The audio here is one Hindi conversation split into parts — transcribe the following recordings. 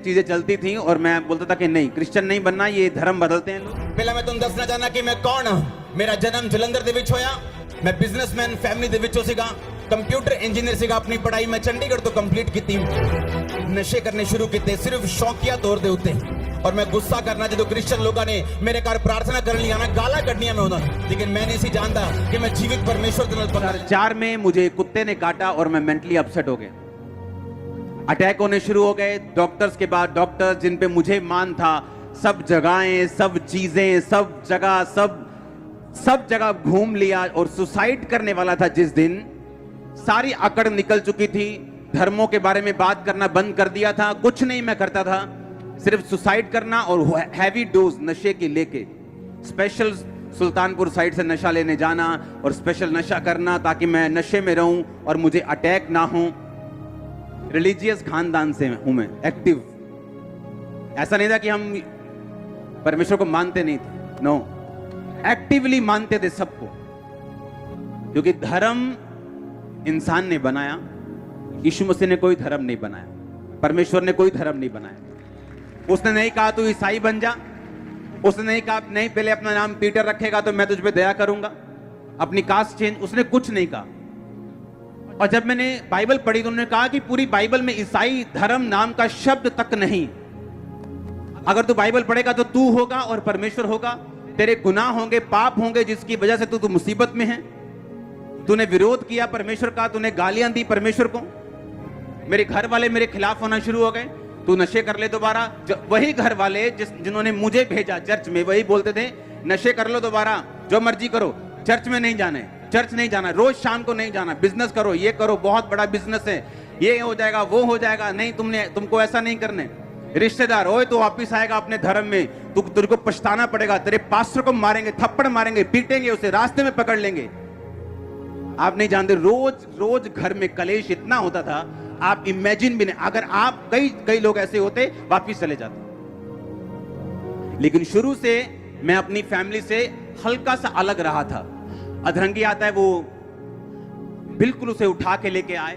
चीजें चलती थी और मैं बोलता था कि नहीं, क्रिश्चियन नहीं बनना, ये धर्म बदलते हैं लोग। ਪਹਿਲਾਂ ਮੈਂ ਤੁਹਾਨੂੰ ਦੱਸਣਾ ਚਾਹਨਾ ਕਿ ਮੈਂ ਕੌਣ ਹਾਂ। ਮੇਰਾ ਜਨਮ ਜਲੰਧਰ ਦੇ ਵਿੱਚ ਹੋਇਆ। ਮੈਂ ਬਿਜ਼ਨਸਮੈਨ ਫੈਮਿਲੀ ਦੇ ਵਿੱਚੋਂ ਸੀਗਾ। ਕੰਪਿਊਟਰ ਇੰਜੀਨੀਅਰ ਸੀਗਾ। ਆਪਣੀ ਪੜ੍ਹਾਈ ਮੈਂ ਚੰਡੀਗੜ੍ਹ ਤੋਂ ਕੰਪਲੀਟ ਕੀਤੀ। ਨਸ਼ੇ ਕਰਨੇ ਸ਼ੁਰੂ ਕੀਤੇ ਸਿਰਫ ਸ਼ੌਕੀਆ ਤੌਰ ਦੇ ਉੱਤੇ। और मैं गुस्सा करना जो क्रिश्चियन लोगों ने मेरे घर प्रार्थना करने लिया ना, गाला कढ़निया में उन्होंने, लेकिन मैं नहीं सी जानता कि मैं जीवित परमेश्वर के नाल पकड़। 2004 में मुझे कुत्ते ने काटा और मैं मेंटली अपसेट हो गया। अटैक होने शुरू हो गए। डॉक्टर्स के बाद डॉक्टर्स जिन पे मुझे मान था, सब जगहें, सब चीजें, सब जगह घूम लिया और सुसाइड करने वाला था जिस दिन, सारी अकड़ निकल चुकी थी। धर्मों के बारे में बात करना बंद कर दिया था। कुछ नहीं मैं करता था, सिर्फ सुसाइड करना और हैवी डोज नशे की लेके स्पेशल सुल्तानपुर साइड से नशा लेने जाना और स्पेशल नशा करना ताकि मैं नशे में रहूं और मुझे अटैक ना हो। रिलीजियस खानदान से हूं मैं, एक्टिव। ऐसा नहीं था कि हम परमेश्वर को मानते नहीं थे, नो, एक्टिवली मानते थे सबको, क्योंकि धर्म इंसान ने बनाया। यीशु मसीह ने कोई धर्म नहीं बनाया, परमेश्वर ने कोई धर्म नहीं बनाया। उसने नहीं कहा तू ईसाई बन जा, उसने नहीं कहा नहीं पहले अपना नाम पीटर रखेगा तो मैं तुझ पे दया करूंगा, अपनी कास्ट चेंज, उसने कुछ नहीं कहा। और जब मैंने बाइबल पढ़ी तो उन्होंने कहा कि पूरी बाइबल में ईसाई धर्म नाम का शब्द तक नहीं। अगर तू बाइबल पढ़ेगा तो तू होगा और परमेश्वर होगा, तेरे गुनाह होंगे, पाप होंगे, जिसकी वजह से तू मुसीबत में है। तूने विरोध किया परमेश्वर का, तूने गालियां दी परमेश्वर को। मेरे घर वाले मेरे खिलाफ होना शुरू हो गए, तू नशे कर ले दोबारा। वही घर वाले जिन्होंने मुझे भेजा चर्च में, वही बोलते थे नशे कर लो दोबारा, जो मर्जी करो, चर्च में नहीं जाना है, चर्च नहीं जाना, रोज शाम को नहीं जाना, बिजनेस करो, ये करो, बहुत बड़ा बिजनेस है, ये हो जाएगा, वो हो जाएगा, नहीं तुमको ऐसा नहीं करने। रिश्तेदार ओए तो वापिस आएगा अपने धर्म में, तेरे को पछताना पड़ेगा, तेरे पास्टर को मारेंगे, थप्पड़ मारेंगे, पीटेंगे, उसे रास्ते में पकड़ लेंगे। आप नहीं जानते, रोज रोज घर में कलेश इतना होता था, आप इमेजिन भी नहीं। अगर आप कई लोग ऐसे होते वापिस चले जाते। लेकिन शुरू से मैं अपनी फैमिली से हल्का सा अलग रहा था। अधरंगी आता है, वो बिल्कुल उसे उठा के लेके आए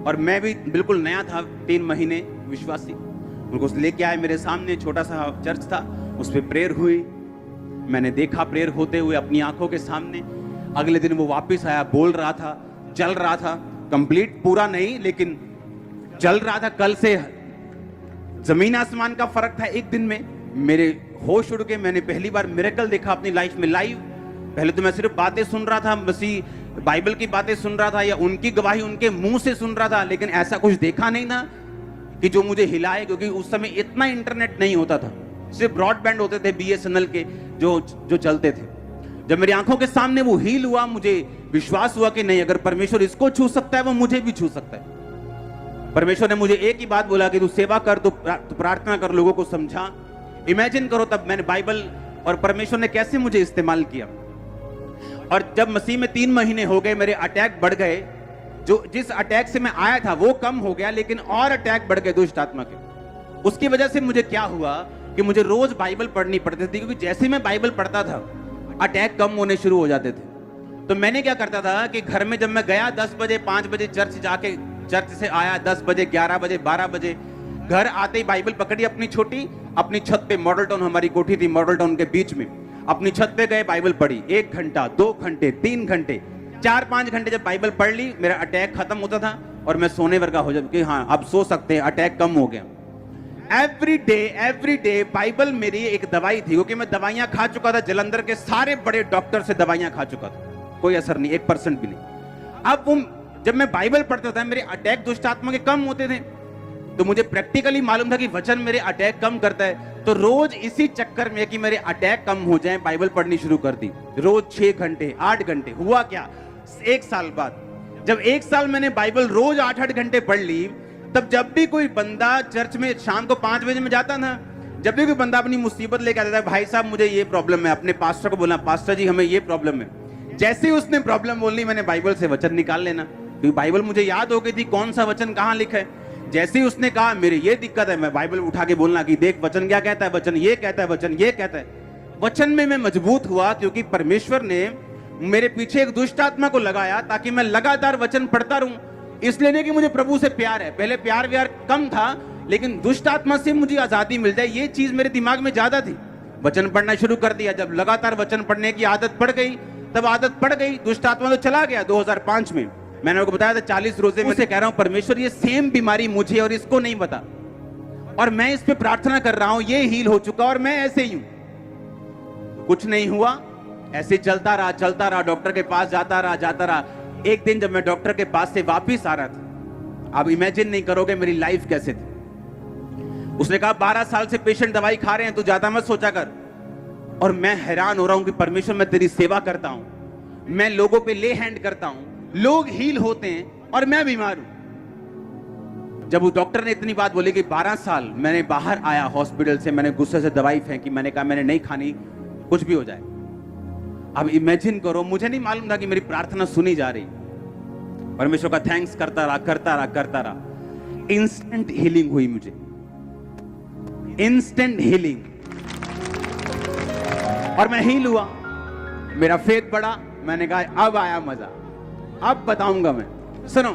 और मैं भी बिल्कुल नया था, 3 महीने विश्वासी, उनको लेके आए मेरे सामने। छोटा सा चर्च था, उस पर प्रेयर हुई, मैंने देखा प्रेयर होते हुए अपनी आंखों के सामने। अगले दिन वो वापिस आया, बोल रहा था, चल रहा था, कंप्लीट पूरा नहीं लेकिन चल रहा था। कल से जमीन आसमान का फर्क था एक दिन में। मेरे होश उड़ के मैंने पहली बार मिरेकल देखा अपनी लाइफ में लाइव। पहले तो मैं सिर्फ बातें सुन रहा था, मसीह बाइबल की बातें सुन रहा था या उनकी गवाही उनके मुंह से सुन रहा था, लेकिन ऐसा कुछ देखा नहीं था कि जो मुझे हिलाए, क्योंकि उस समय इतना इंटरनेट नहीं होता था, सिर्फ ब्रॉडबैंड होते थे BSNL के जो चलते थे। जब मेरी आंखों के सामने वो हील हुआ, मुझे विश्वास हुआ कि नहीं, अगर परमेश्वर इसको छू सकता है वो मुझे भी छू सकता है। परमेश्वर ने मुझे एक ही बात बोला कि तू सेवा कर, तू प्रार्थना कर, लोगों को समझा। इमेजिन करो तब मैंने बाइबल और परमेश्वर ने कैसे मुझे इस्तेमाल किया। और जब मसीह में 3 महीने हो गए, मेरे अटैक बढ़ गए। जिस अटैक से मैं आया था वो कम हो गया, लेकिन और अटैक बढ़ गए दुष्ट आत्मा के। उसकी वजह से मुझे क्या हुआ कि मुझे रोज बाइबल पढ़नी पड़ती थी, क्योंकि जैसे मैं बाइबल पढ़ता था अटैक कम होने शुरू हो जाते थे। तो मैंने क्या करता था कि घर में जब मैं गया 10 बजे 5 बजे चर्च जाके, चर्च से आया 10 बजे 11 बजे 12 बजे, घर आते ही बाइबल पकड़ी अपनी छोटी, अपनी छत पे, मॉडल टाउन हमारी कोठी थी, मॉडल टाउन के बीच में, अपनी छत पे गए, बाइबल पढ़ी 1 घंटा 2 घंटे 3 घंटे 4-5 घंटे जब बाइबल पढ़ ली, मेरा अटैक खत्म होता था और मैं सोने वर्गा हो जाता कि हाँ अब सो सकते हैं, अटैक कम हो गया। एवरी डे बाइबल मेरी एक दवाई थी, क्योंकि मैं दवाइयां खा चुका था, जलंधर के सारे बड़े डॉक्टर से दवाइयां खा चुका था, कोई असर नहीं, 1% भी नहीं। अब वो जब मैं बाइबल पढ़ता था मेरे अटैक दुष्ट आत्मा के कम होते थे, तो मुझे प्रैक्टिकली मालूम था कि वचन मेरे अटैक कम करता है। तो रोज इसी चक्कर में कि मेरे अटैक कम हो जाएं, बाइबल पढ़नी शुरू कर दी, रोज 6 घंटे 8 घंटे। हुआ क्या, 1 साल बाद जब 1 साल मैंने बाइबल रोज 8-8 घंटे पढ़ ली, तब जब भी कोई बंदा चर्च में शाम को 5 बजे में जाता था, जब भी कोई बंदा अपनी मुसीबत लेकर आता था, भाई साहब मुझे ये प्रॉब्लम है, अपने पास्टर को बोला पास्टर जी हमें ये प्रॉब्लम है। जैसे ही उसने प्रॉब्लम बोलनी, मैंने बाइबल से वचन निकाल लेना, क्योंकि बाइबल मुझे याद हो गई थी कौन सा वचन कहाँ लिखा है। जैसे ही उसने कहा मेरी ये दिक्कत है, मैं बाइबल उठा के बोलना कि देख वचन क्या कहता है, वचन ये कहता है, वचन ये कहता है। वचन में मैं मजबूत हुआ, क्योंकि परमेश्वर ने मेरे पीछे एक दुष्ट आत्मा को लगाया ताकि मैं लगातार वचन पढ़ता रहूं। इसलिए नहीं कि मुझे प्रभु से प्यार है, पहले प्यार व्यार कम था, लेकिन दुष्ट आत्मा से मुझे आजादी मिल जाए, ये चीज मेरे दिमाग में ज्यादा थी। वचन पढ़ना शुरू कर दिया। जब लगातार वचन पढ़ने की आदत पड़ गई, तब आदत पड़ गई, दुष्ट आत्मा तो चला गया। 2005 में मैंने आपको बताया था 40 रोजे में से कह रहा हूं परमेश्वर ये सेम बीमारी मुझे और इसको नहीं बता, और मैं इस पे प्रार्थना कर रहा हूं, ये हील हो चुका और मैं ऐसे ही हूं। कुछ नहीं हुआ, ऐसे चलता रहा, डॉक्टर के पास जाता रहा। एक दिन जब मैं डॉक्टर के पास से वापिस आ रहा था, आप इमेजिन नहीं करोगे मेरी लाइफ कैसे थी। उसने कहा 12 साल से पेशेंट दवाई खा रहे हैं, तू ज्यादा मत सोचा कर। और मैं हैरान हो रहा हूं कि परमेश्वर मैं तेरी सेवा करता हूं, मैं लोगों पे ले हैंड करता हूं, लोग हील होते हैं और मैं बीमार हूं। जब वो डॉक्टर ने इतनी बात बोली कि 12 साल, मैंने बाहर आया हॉस्पिटल से, मैंने गुस्से से दवाई फेंकी, मैंने कहा मैंने नहीं खानी, कुछ भी हो जाए। अब इमेजिन करो, मुझे नहीं मालूम था कि मेरी प्रार्थना सुनी जा रही। परमेश्वर का थैंक्स करता रहा। इंस्टेंट हीलिंग हुई मुझे, इंस्टेंट हीलिंग, और मैं हील हुआ। मेरा फेथ बढ़ा। मैंने कहा अब आया मजा, अब बताऊंगा मैं। सुनो,